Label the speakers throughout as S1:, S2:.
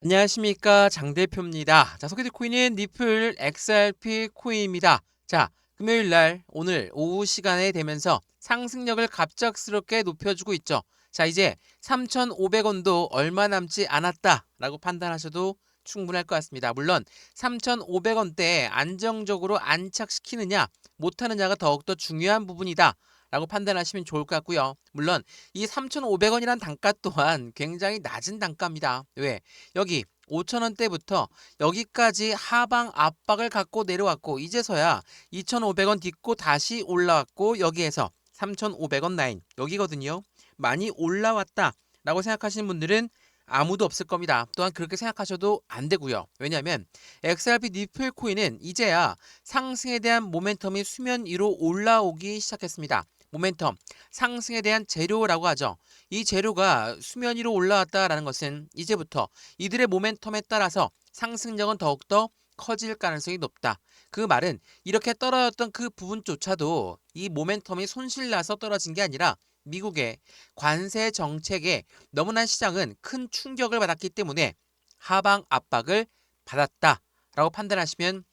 S1: 안녕하십니까, 장 대표입니다. 자, 소개될 코인은 니플 XRP 코인입니다. 자, 금요일 날 오늘 오후 시간에 되면서 상승력을 갑작스럽게 높여주고 있죠. 자, 이제 3,500원도 얼마 남지 않았다라고 판단하셔도 충분할 것 같습니다. 물론 3,500원대에 안정적으로 안착시키느냐 못하느냐가 더욱더 중요한 부분이다 라고 판단하시면 좋을 것 같고요. 물론 이 3,500원이란 단가 또한 굉장히 낮은 단가입니다. 왜? 여기 5,000원대부터 여기까지 하방 압박을 갖고 내려왔고, 이제서야 2,500원 딛고 다시 올라왔고, 여기에서 3,500원 라인 여기거든요. 많이 올라왔다 라고 생각하시는 분들은 아무도 없을 겁니다. 또한 그렇게 생각하셔도 안 되고요. 왜냐하면 XRP 니플 코인은 이제야 상승에 대한 모멘텀이 수면 위로 올라오기 시작했습니다. 모멘텀, 상승에 대한 재료라고 하죠. 이 재료가 수면 위로 올라왔다라는 것은 이제부터 이들의 모멘텀에 따라서 상승력은 더욱더 커질 가능성이 높다. 그 말은 이렇게 떨어졌던 그 부분조차도 이 모멘텀이 손실나서 떨어진 게 아니라 미국의 관세 정책에 너무나 시장은 큰 충격을 받았기 때문에 하방 압박을 받았다라고 판단하시면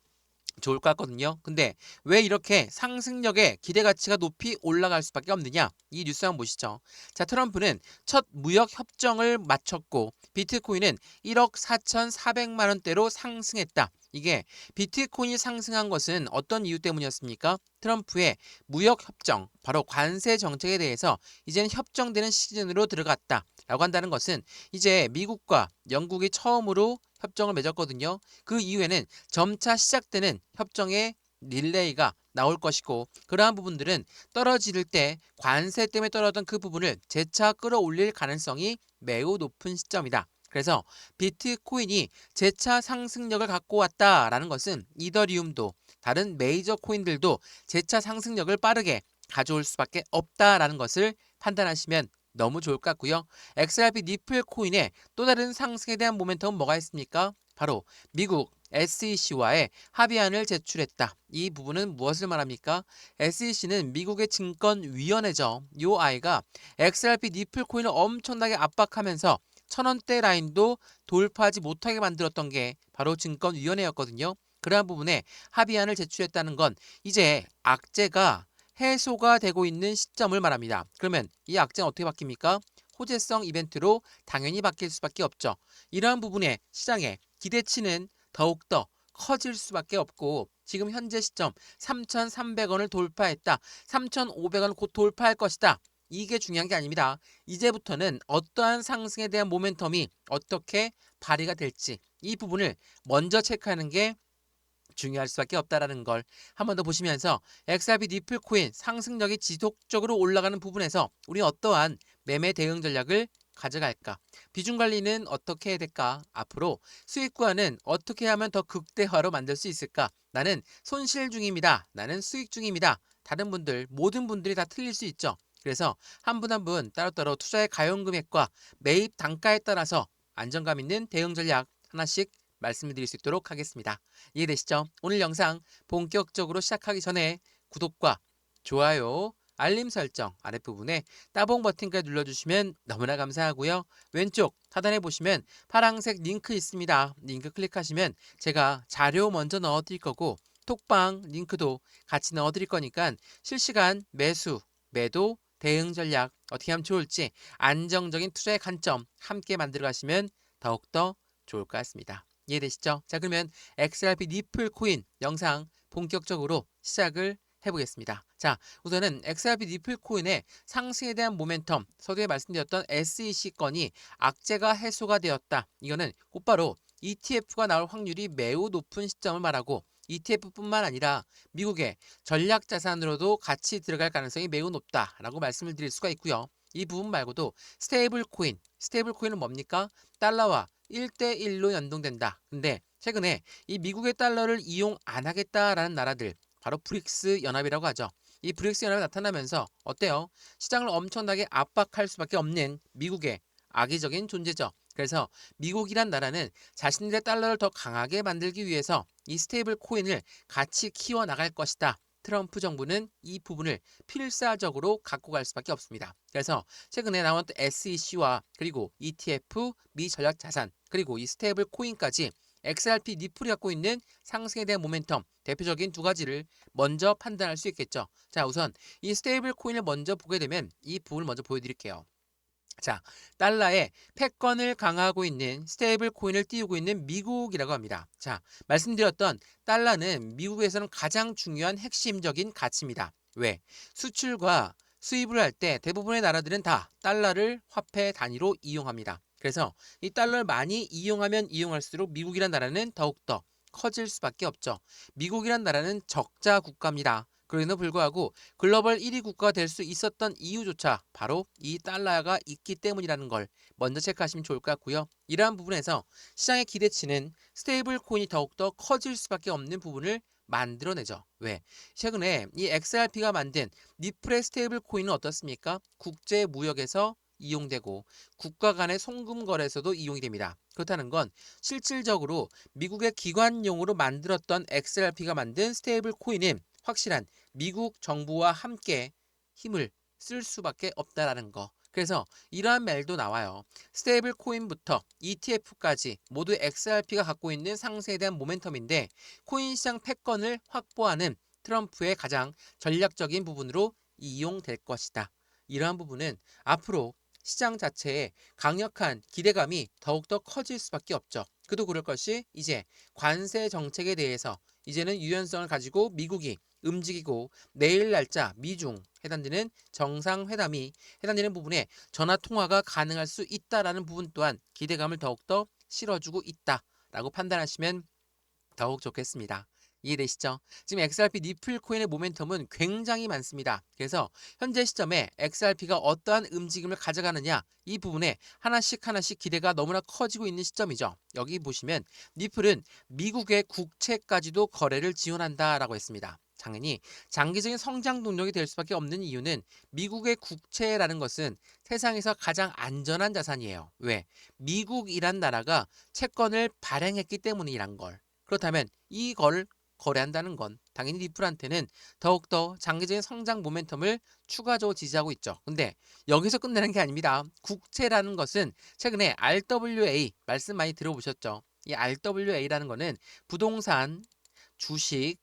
S1: 좋을 것 같거든요. 근데 왜 이렇게 상승력의 기대 가치가 높이 올라갈 수밖에 없느냐? 이 뉴스 한번 보시죠. 자, 트럼프는 첫 무역 협정을 마쳤고 비트코인은 1억 4,400만 원대로 상승했다. 이게 비트코인이 상승한 것은 어떤 이유 때문이었습니까? 트럼프의 무역 협정, 바로 관세 정책에 대해서 이제는 협정되는 시즌으로 들어갔다라고 한다는 것은 이제 미국과 영국이 처음으로 협정을 맺었거든요. 그 이후에는 점차 시작되는 협정의 릴레이가 나올 것이고, 그러한 부분들은 떨어질 때 관세 때문에 떨어졌던 그 부분을 재차 끌어올릴 가능성이 매우 높은 시점이다. 그래서 비트코인이 재차 상승력을 갖고 왔다라는 것은 이더리움도 다른 메이저 코인들도 재차 상승력을 빠르게 가져올 수밖에 없다라는 것을 판단하시면 너무 좋을 것 같고요. XRP 니플 코인의 또 다른 상승에 대한 모멘텀은 뭐가 있습니까? 바로 미국 SEC와의 합의안을 제출했다. 이 부분은 무엇을 말합니까? SEC는 미국의 증권위원회죠. 이 아이가 XRP 니플 코인을 엄청나게 압박하면서 1,000원대 라인도 돌파하지 못하게 만들었던 게 바로 증권위원회였거든요. 그러한 부분에 합의안을 제출했다는 건 이제 악재가 해소가 되고 있는 시점을 말합니다. 그러면 이 악재는 어떻게 바뀝니까? 호재성 이벤트로 당연히 바뀔 수밖에 없죠. 이러한 부분에 시장의 기대치는 더욱더 커질 수밖에 없고, 지금 현재 시점 3,300원을 돌파했다. 3,500원 곧 돌파할 것이다. 이게 중요한 게 아닙니다. 이제부터는 어떠한 상승에 대한 모멘텀이 어떻게 발휘가 될지, 이 부분을 먼저 체크하는 게 중요할 수밖에 없다라는 걸 한 번 더 보시면서, XRP 니플 코인 상승력이 지속적으로 올라가는 부분에서 우리 어떠한 매매 대응 전략을 가져갈까? 비중 관리는 어떻게 해야 될까? 앞으로 수익 구간은 어떻게 하면 더 극대화로 만들 수 있을까? 나는 손실 중입니다. 나는 수익 중입니다. 다른 분들, 모든 분들이 다 틀릴 수 있죠. 그래서 한 분 한 분 따로따로 투자의 가용 금액과 매입 단가에 따라서 안정감 있는 대응 전략 하나씩 말씀드릴 수 있도록 하겠습니다. 이해되시죠? 오늘 영상 본격적으로 시작하기 전에 구독과 좋아요, 알림 설정 아랫부분에 따봉 버튼까지 눌러주시면 너무나 감사하고요. 왼쪽 하단에 보시면 파란색 링크 있습니다. 링크 클릭하시면 제가 자료 먼저 넣어드릴 거고, 톡방 링크도 같이 넣어드릴 거니까 실시간 매수, 매도, 대응 전략 어떻게 하면 좋을지 안정적인 투자의 관점 함께 만들어 가시면 더욱더 좋을 것 같습니다. 이해되시죠? 자, 그러면 XRP 니플 코인 영상 본격적으로 시작을 해보겠습니다. 자, 우선은 XRP 니플 코인의 상승에 대한 모멘텀, 서두에 말씀드렸던 SEC 건이 악재가 해소가 되었다. 이거는 곧바로 ETF가 나올 확률이 매우 높은 시점을 말하고, ETF뿐만 아니라 미국의 전략자산으로도 같이 들어갈 가능성이 매우 높다라고 말씀을 드릴 수가 있고요. 이 부분 말고도 스테이블 코인은 뭡니까? 달러와 1대1로 연동된다. 근데 최근에 이 미국의 달러를 이용 안 하겠다라는 나라들, 바로 브릭스 연합이라고 하죠. 이 브릭스 연합이 나타나면서 어때요? 시장을 엄청나게 압박할 수밖에 없는 미국의 악의적인 존재죠. 그래서 미국이란 나라는 자신들의 달러를 더 강하게 만들기 위해서 이 스테이블 코인을 같이 키워나갈 것이다. 트럼프 정부는 이 부분을 필사적으로 갖고 갈 수밖에 없습니다. 그래서 최근에 나온 SEC와 그리고 ETF, 미전략자산, 그리고 이 스테이블 코인까지 XRP 니플이 갖고 있는 상승에 대한 모멘텀, 대표적인 두 가지를 먼저 판단할 수 있겠죠. 자, 우선 이 스테이블 코인을 먼저 보게 되면 이 부분을 먼저 보여드릴게요. 자, 달러의 패권을 강화하고 있는 스테이블 코인을 띄우고 있는 미국이라고 합니다. 자, 말씀드렸던 달러는 미국에서는 가장 중요한 핵심적인 가치입니다. 왜? 수출과 수입을 할 때 대부분의 나라들은 다 달러를 화폐 단위로 이용합니다. 그래서 이 달러를 많이 이용하면 이용할수록 미국이란 나라는 더욱더 커질 수밖에 없죠. 미국이란 나라는 적자 국가입니다. 그럼에도 불구하고 글로벌 1위 국가가 될 수 있었던 이유조차 바로 이 달러가 있기 때문이라는 걸 먼저 체크하시면 좋을 것 같고요. 이러한 부분에서 시장의 기대치는 스테이블 코인이 더욱더 커질 수밖에 없는 부분을 만들어내죠. 왜? 최근에 이 XRP가 만든 니플의 스테이블 코인은 어떻습니까? 국제 무역에서 이용되고 국가 간의 송금 거래에서도 이용이 됩니다. 그렇다는 건 실질적으로 미국의 기관용으로 만들었던 XRP가 만든 스테이블 코인은 확실한 미국 정부와 함께 힘을 쓸 수밖에 없다라는 거. 그래서 이러한 말도 나와요. 스테이블 코인부터 ETF까지 모두 XRP가 갖고 있는 상승에 대한 모멘텀인데 코인 시장 패권을 확보하는 트럼프의 가장 전략적인 부분으로 이용될 것이다. 이러한 부분은 앞으로 시장 자체에 강력한 기대감이 더욱더 커질 수밖에 없죠. 그도 그럴 것이 이제 관세 정책에 대해서 이제는 유연성을 가지고 미국이 움직이고 내일 날짜 미중 해당되는 정상회담이 해당되는 부분에 전화 통화가 가능할 수 있다라는 부분 또한 기대감을 더욱더 실어주고 있다라고 판단하시면 더욱 좋겠습니다. 이해되시죠? 지금 XRP 니플 코인의 모멘텀은 굉장히 많습니다. 그래서 현재 시점에 XRP가 어떠한 움직임을 가져가느냐 이 부분에 하나씩 기대가 너무나 커지고 있는 시점이죠. 여기 보시면 니플은 미국의 국채까지도 거래를 지원한다라고 했습니다. 당연히 장기적인 성장 동력이 될 수밖에 없는 이유는 미국의 국채라는 것은 세상에서 가장 안전한 자산이에요. 왜? 미국이란 나라가 채권을 발행했기 때문이란 걸. 그렇다면 이걸 거래한다는 건 당연히 리플한테는 더욱더 장기적인 성장 모멘텀을 추가적으로 지지하고 있죠. 근데 여기서 끝내는 게 아닙니다. 국채라는 것은 최근에 RWA 말씀 많이 들어보셨죠? 이 RWA라는 거는 부동산, 주식,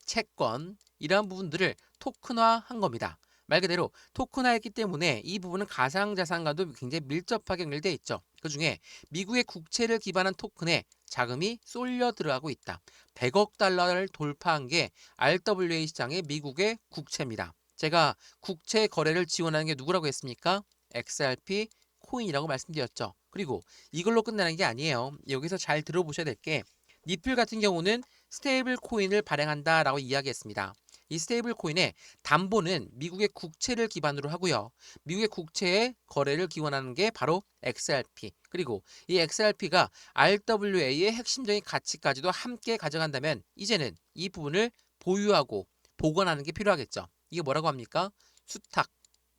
S1: 채권 이러한 부분들을 토큰화한 겁니다. 말 그대로 토큰화했기 때문에 이 부분은 가상자산과도 굉장히 밀접하게 연결되어 있죠. 그중에 미국의 국채를 기반한 토큰에 자금이 쏠려 들어가고 있다. 100억 달러를 돌파한 게 RWA 시장의 미국의 국채입니다. 제가 국채 거래를 지원하는 게 누구라고 했습니까? XRP 코인이라고 말씀드렸죠. 그리고 이걸로 끝나는 게 아니에요. 여기서 잘 들어보셔야 될 게 니플 같은 경우는 스테이블 코인을 발행한다라고 이야기했습니다. 이 스테이블 코인의 담보는 미국의 국채를 기반으로 하고요. 미국의 국채의 거래를 기원하는 게 바로 XRP. 그리고 이 XRP가 RWA의 핵심적인 가치까지도 함께 가져간다면 이제는 이 부분을 보유하고 보관하는 게 필요하겠죠. 이게 뭐라고 합니까? 수탁.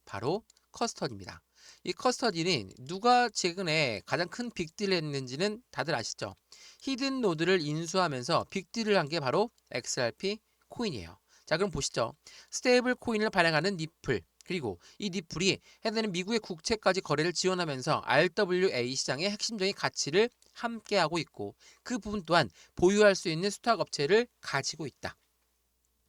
S1: 바로 커스터디입니다. 이 커스터디는 누가 최근에 가장 큰 빅딜을 했는지는 다들 아시죠? 히든 노드를 인수하면서 빅딜을 한 게 바로 XRP 코인이에요. 자, 그럼 보시죠. 스테이블 코인을 발행하는 니플, 그리고 이 니플이 해당되는 미국의 국채까지 거래를 지원하면서 RWA 시장의 핵심적인 가치를 함께하고 있고 그 부분 또한 보유할 수 있는 수탁 업체를 가지고 있다.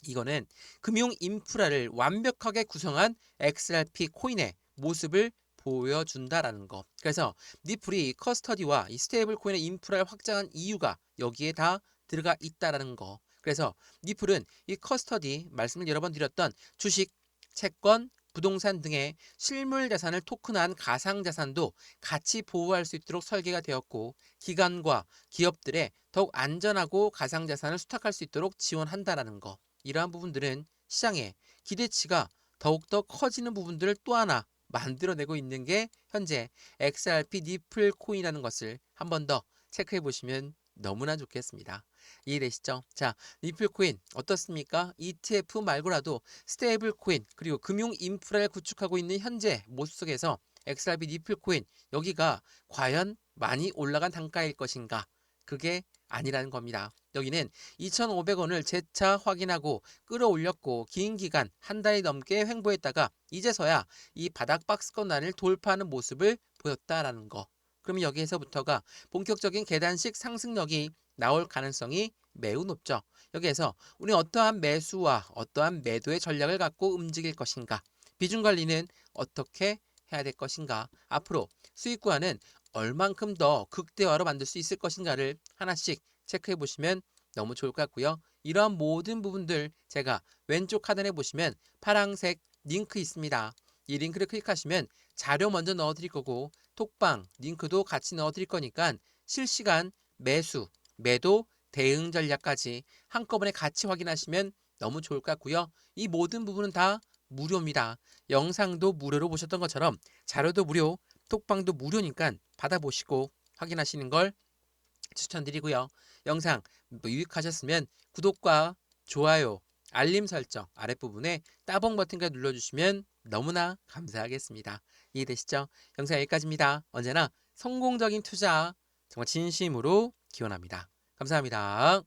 S1: 이거는 금융 인프라를 완벽하게 구성한 XRP 코인의 모습을 보여준다라는 거. 그래서 니플이 커스터디와 이 스테이블 코인의 인프라를 확장한 이유가 여기에 다 들어가 있다라는 거. 그래서 니플은 이 커스터디 말씀을 여러 번 드렸던 주식, 채권, 부동산 등의 실물 자산을 토큰화한 가상 자산도 같이 보호할 수 있도록 설계가 되었고 기관과 기업들의 더욱 안전하고 가상 자산을 수탁할 수 있도록 지원한다라는 거. 이러한 부분들은 시장의 기대치가 더욱더 커지는 부분들을 또 하나 만들어내고 있는 게 현재 XRP 니플 코인이라는 것을 한 번 더 체크해 보시면 너무나 좋겠습니다. 이해되시죠? 자, 니플 코인 어떻습니까? ETF 말고라도 스테이블 코인 그리고 금융 인프라를 구축하고 있는 현재 모습 속에서 XRP 니플 코인 여기가 과연 많이 올라간 단가일 것인가? 그게 아니라는 겁니다. 여기는 2,500원을 재차 확인하고 끌어올렸고 긴 기간 한 달이 넘게 횡보했다가 이제서야 이 바닥 박스권단을 돌파하는 모습을 보였다라는 거. 그러면 여기에서부터가 본격적인 계단식 상승력이 나올 가능성이 매우 높죠. 여기에서 우리 어떠한 매수와 어떠한 매도의 전략을 갖고 움직일 것인가? 비중 관리는 어떻게 해야 될 것인가? 앞으로 수익 구간은 얼만큼 더 극대화로 만들 수 있을 것인가를 하나씩 체크해 보시면 너무 좋을 것 같고요. 이러한 모든 부분들 제가 왼쪽 하단에 보시면 파란색 링크 있습니다. 이 링크를 클릭하시면 자료 먼저 넣어 드릴 거고 톡방 링크도 같이 넣어 드릴 거니까 실시간 매수, 매도, 대응 전략까지 한꺼번에 같이 확인하시면 너무 좋을 것 같고요. 이 모든 부분은 다 무료입니다. 영상도 무료로 보셨던 것처럼 자료도 무료, 톡방도 무료니까 받아보시고 확인하시는 걸 추천드리고요. 영상 유익하셨으면 구독과 좋아요, 알림 설정 아랫부분에 따봉 버튼까지 눌러주시면 너무나 감사하겠습니다. 이해되시죠? 영상 여기까지입니다. 언제나 성공적인 투자 정말 진심으로 기원합니다. 감사합니다.